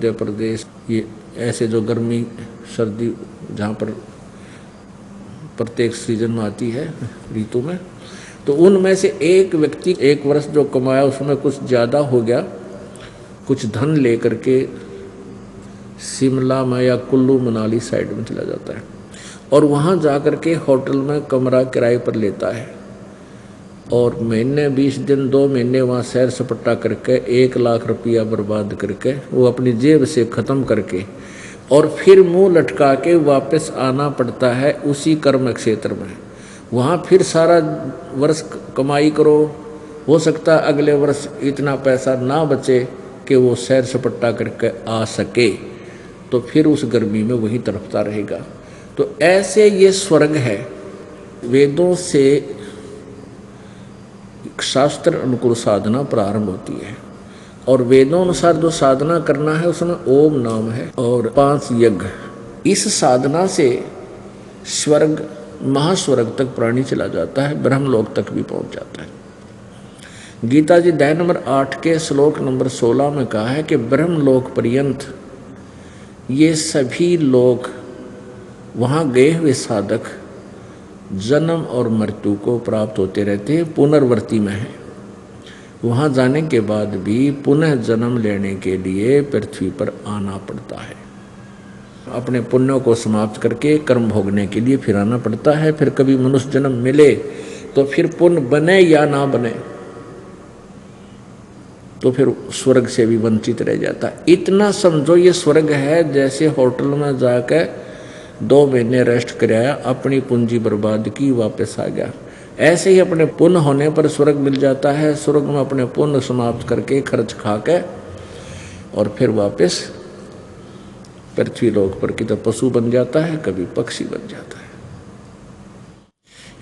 मध्य प्रदेश, ये ऐसे जो गर्मी सर्दी जहाँ पर प्रत्येक सीजन में आती है ऋतु में, तो उनमें से एक व्यक्ति एक वर्ष जो कमाया उसमें कुछ ज़्यादा हो गया, कुछ धन लेकर के शिमला में या कुल्लू मनाली साइड में चला जाता है और वहाँ जाकर के होटल में कमरा किराए पर लेता है और महीने 20 दिन 2 महीने वहाँ सैर सपट्टा करके 1 लाख रुपया बर्बाद करके वो अपनी जेब से ख़त्म करके और फिर मुंह लटका के वापस आना पड़ता है उसी कर्म क्षेत्र में। वहाँ फिर सारा वर्ष कमाई करो, हो सकता है अगले वर्ष इतना पैसा ना बचे कि वो सैर सपट्टा करके आ सके, तो फिर उस गर्मी में वही तड़पता रहेगा। तो ऐसे ये स्वर्ग है। वेदों से शास्त्र अनुकूल साधना प्रारंभ होती है और वेदों अनुसार जो साधना करना है उसमें ओम नाम है और 5 यज्ञ। इस साधना से स्वर्ग महास्वर्ग तक प्राणी चला जाता है, ब्रह्मलोक तक भी पहुंच जाता है। गीता जी अध्याय नंबर 8 के श्लोक नंबर 16 में कहा है कि ब्रह्मलोक पर्यंत ये सभी लोग वहाँ गए हुए साधक जन्म और मृत्यु को प्राप्त होते रहते हैं, पुनर्वर्ती में है। वहाँ जाने के बाद भी पुनः जन्म लेने के लिए पृथ्वी पर आना पड़ता है, अपने पुण्यों को समाप्त करके कर्म भोगने के लिए फिर आना पड़ता है। फिर कभी मनुष्य जन्म मिले तो फिर पुण्य बने या ना बने तो फिर स्वर्ग से भी वंचित रह जाता है। इतना समझो ये स्वर्ग है जैसे होटल में जाकर 2 महीने रेस्ट कराया, अपनी पूंजी बर्बाद की, वापस आ गया। ऐसे ही अपने पुण्य होने पर स्वर्ग मिल जाता है, स्वर्ग में अपने पुण्य समाप्त करके खर्च खा के और फिर वापस पृथ्वी लोक पर किधर पशु बन जाता है, कभी पक्षी बन जाता है।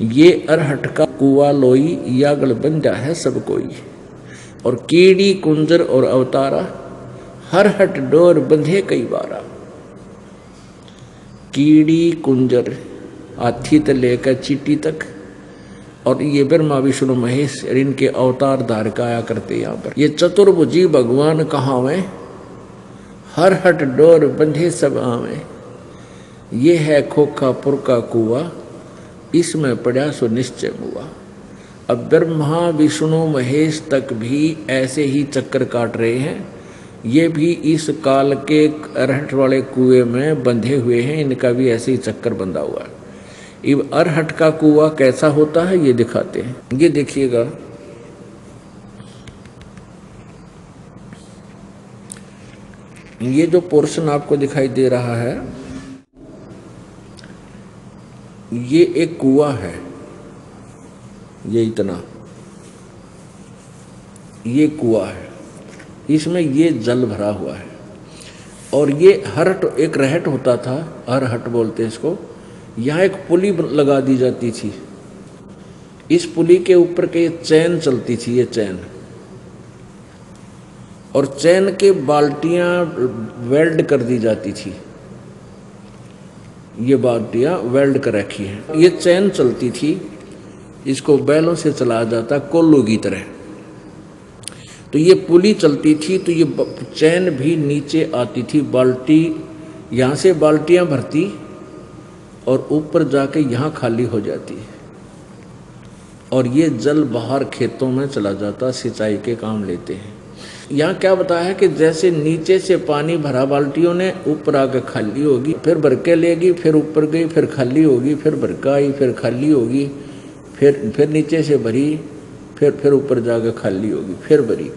ये अरहट का कुआ लोई यागल बन जा है सब कोई, और कीड़ी कुंजर और अवतारा हर हट डोर बंधे कई बारा। कीड़ी कुंजर हाथी से लेकर चींटी तक, और ये ब्रह्मा विष्णु महेश इनके अवतार धार का आया करते यहाँ पर। ये चतुर्भुजी भगवान कहाँ में हर हट डोर बंधे सब आवे। ये है खोखापुर का कुआ, इसमें पड़ा सो निश्चय हुआ। अब ब्रह्मा विष्णु महेश तक भी ऐसे ही चक्कर काट रहे हैं, ये भी इस काल के अरहट वाले कुएं में बंधे हुए हैं, इनका भी ऐसे ही चक्कर बंधा हुआ है। अब अरहट का कुआं कैसा होता है ये दिखाते हैं। ये देखिएगा, ये जो पोर्शन आपको दिखाई दे रहा है ये एक कुआं है, ये इतना ये कुआं है, इसमें ये जल भरा हुआ है। और ये हरहट एक रहट होता था, हरहट बोलते हैं इसको। यहाँ एक पुली लगा दी जाती थी, इस पुली के ऊपर के चैन चलती थी, ये चैन, और चैन के बाल्टियां वेल्ड कर दी जाती थी। ये बाल्टियां वेल्ड कर रखी हैं, ये चैन चलती थी, इसको बैलों से चलाया जाता कोल्लू की तरह। तो ये पुली चलती थी तो ये चैन भी नीचे आती थी, बाल्टी यहाँ से बाल्टियां भरती और ऊपर जाके यहाँ खाली हो जाती है, और ये जल बाहर खेतों में चला जाता, सिंचाई के काम लेते हैं। यहाँ क्या बताया है कि जैसे नीचे से पानी भरा बाल्टियों ने, ऊपर आकर खाली होगी, फिर भर के लेगी, फिर ऊपर गई, फिर खाली होगी, फिर भर के आई, फिर खाली होगी, फिर नीचे से भरी, फिर ऊपर जाकर खाली होगी, फिर भरी।